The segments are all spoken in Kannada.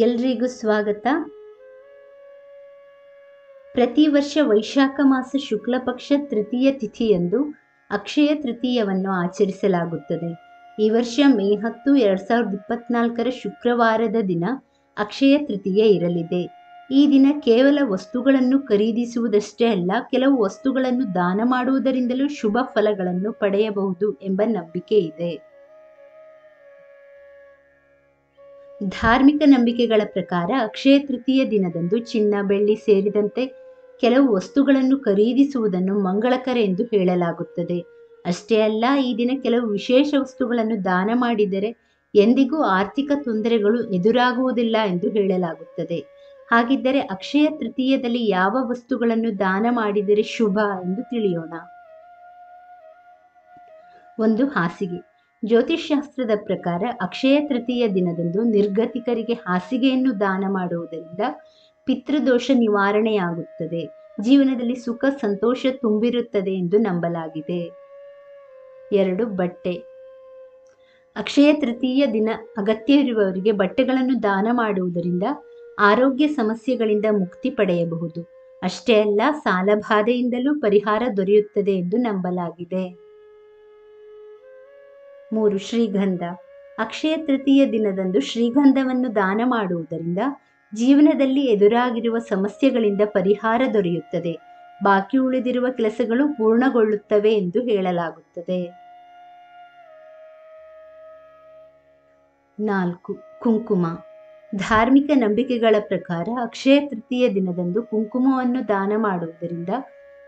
ಎಲ್ರಿಗೂ ಸ್ವಾಗತ. ಪ್ರತಿ ವರ್ಷ ವೈಶಾಖ ಮಾಸ ಶುಕ್ಲ ಪಕ್ಷ ತೃತೀಯ ತಿಥಿಯಂದು ಅಕ್ಷಯ ತೃತೀಯವನ್ನು ಆಚರಿಸಲಾಗುತ್ತದೆ. ಈ ವರ್ಷ ಮೇ 10, 2024 ಶುಕ್ರವಾರದ ದಿನ ಅಕ್ಷಯ ತೃತೀಯ ಇರಲಿದೆ. ಈ ದಿನ ಕೇವಲ ವಸ್ತುಗಳನ್ನು ಖರೀದಿಸುವುದಷ್ಟೇ ಅಲ್ಲ, ಕೆಲವು ವಸ್ತುಗಳನ್ನು ದಾನ ಮಾಡುವುದರಿಂದಲೂ ಶುಭ ಫಲಗಳನ್ನು ಪಡೆಯಬಹುದು ಎಂಬ ನಂಬಿಕೆ ಇದೆ. ಧಾರ್ಮಿಕ ನಂಬಿಕೆಗಳ ಪ್ರಕಾರ ಅಕ್ಷಯ ತೃತೀಯ ದಿನದಂದು ಚಿನ್ನ, ಬೆಳ್ಳಿ ಸೇರಿದಂತೆ ಕೆಲವು ವಸ್ತುಗಳನ್ನು ಖರೀದಿಸುವುದನ್ನು ಮಂಗಳಕರ ಎಂದು ಹೇಳಲಾಗುತ್ತದೆ. ಅಷ್ಟೇ ಅಲ್ಲ, ಈ ದಿನ ಕೆಲವು ವಿಶೇಷ ವಸ್ತುಗಳನ್ನು ದಾನ ಮಾಡಿದರೆ ಎಂದಿಗೂ ಆರ್ಥಿಕ ತೊಂದರೆಗಳು ಎದುರಾಗುವುದಿಲ್ಲ ಎಂದು ಹೇಳಲಾಗುತ್ತದೆ. ಹಾಗಿದ್ದರೆ ಅಕ್ಷಯ ತೃತೀಯದಲ್ಲಿ ಯಾವ ವಸ್ತುಗಳನ್ನು ದಾನ ಮಾಡಿದರೆ ಶುಭ ಎಂದು ತಿಳಿಯೋಣ. 1. ಹಾಸಿಗೆ. ಜ್ಯೋತಿಷ್ಶಾಸ್ತ್ರದ ಪ್ರಕಾರ ಅಕ್ಷಯ ತೃತೀಯ ದಿನದಂದು ನಿರ್ಗತಿಕರಿಗೆ ಹಾಸಿಗೆಯನ್ನು ದಾನ ಮಾಡುವುದರಿಂದ ಪಿತೃದೋಷ ನಿವಾರಣೆಯಾಗುತ್ತದೆ, ಜೀವನದಲ್ಲಿ ಸುಖ ಸಂತೋಷ ತುಂಬಿರುತ್ತದೆ ಎಂದು ನಂಬಲಾಗಿದೆ. 2. ಬಟ್ಟೆ. ಅಕ್ಷಯ ತೃತೀಯ ದಿನ ಅಗತ್ಯವಿರುವವರಿಗೆ ಬಟ್ಟೆಗಳನ್ನು ದಾನ ಮಾಡುವುದರಿಂದ ಆರೋಗ್ಯ ಸಮಸ್ಯೆಗಳಿಂದ ಮುಕ್ತಿ ಪಡೆಯಬಹುದು. ಅಷ್ಟೇ ಅಲ್ಲ, ಸಾಲಬಾಧೆಯಿಂದಲೂ ಪರಿಹಾರ ದೊರೆಯುತ್ತದೆ ಎಂದು ನಂಬಲಾಗಿದೆ. 3. ಶ್ರೀಗಂಧ. ಅಕ್ಷಯ ತೃತೀಯ ದಿನದಂದು ಶ್ರೀಗಂಧವನ್ನು ದಾನ ಮಾಡುವುದರಿಂದ ಜೀವನದಲ್ಲಿ ಎದುರಾಗಿರುವ ಸಮಸ್ಯೆಗಳಿಂದ ಪರಿಹಾರ ದೊರೆಯುತ್ತದೆ, ಬಾಕಿ ಉಳಿದಿರುವ ಕೆಲಸಗಳು ಪೂರ್ಣಗೊಳ್ಳುತ್ತವೆ ಎಂದು ಹೇಳಲಾಗುತ್ತದೆ. 4. ಕುಂಕುಮ. ಧಾರ್ಮಿಕ ನಂಬಿಕೆಗಳ ಪ್ರಕಾರ ಅಕ್ಷಯ ತೃತೀಯ ದಿನದಂದು ಕುಂಕುಮವನ್ನು ದಾನ ಮಾಡುವುದರಿಂದ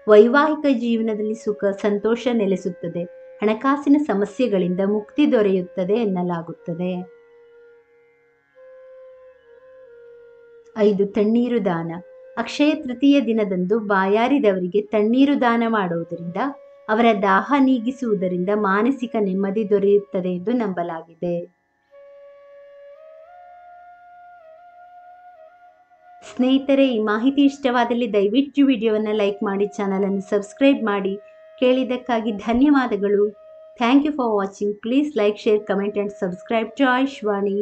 ವೈವಾಹಿಕ ಜೀವನದಲ್ಲಿ ಸುಖ ಸಂತೋಷ ನೆಲೆಸುತ್ತದೆ, ಹಣಕಾಸಿನ ಸಮಸ್ಯೆಗಳಿಂದ ಮುಕ್ತಿ ದೊರೆಯುತ್ತದೆ ಎನ್ನಲಾಗುತ್ತದೆ. 5. ತಣ್ಣೀರು ದಾನ. ಅಕ್ಷಯ ತೃತೀಯ ದಿನದಂದು ಬಾಯಾರಿದವರಿಗೆ ತಣ್ಣೀರು ದಾನ ಮಾಡುವುದರಿಂದ ಅವರ ದಾಹ ನೀಗಿಸುವುದರಿಂದ ಮಾನಸಿಕ ನೆಮ್ಮದಿ ದೊರೆಯುತ್ತದೆ ಎಂದು ನಂಬಲಾಗಿದೆ. ಸ್ನೇಹಿತರೆ, ಈ ಮಾಹಿತಿ ಇಷ್ಟವಾದಲ್ಲಿ ದಯವಿಟ್ಟು ವಿಡಿಯೋವನ್ನು ಲೈಕ್ ಮಾಡಿ, ಚಾನಲನ್ನು ಸಬ್ಸ್ಕ್ರೈಬ್ ಮಾಡಿ. ಕೇಳಿದ್ದಕ್ಕಾಗಿ ಧನ್ಯವಾದಗಳು. Thank you for watching. Please like, share, comment and subscribe to Ayushvani.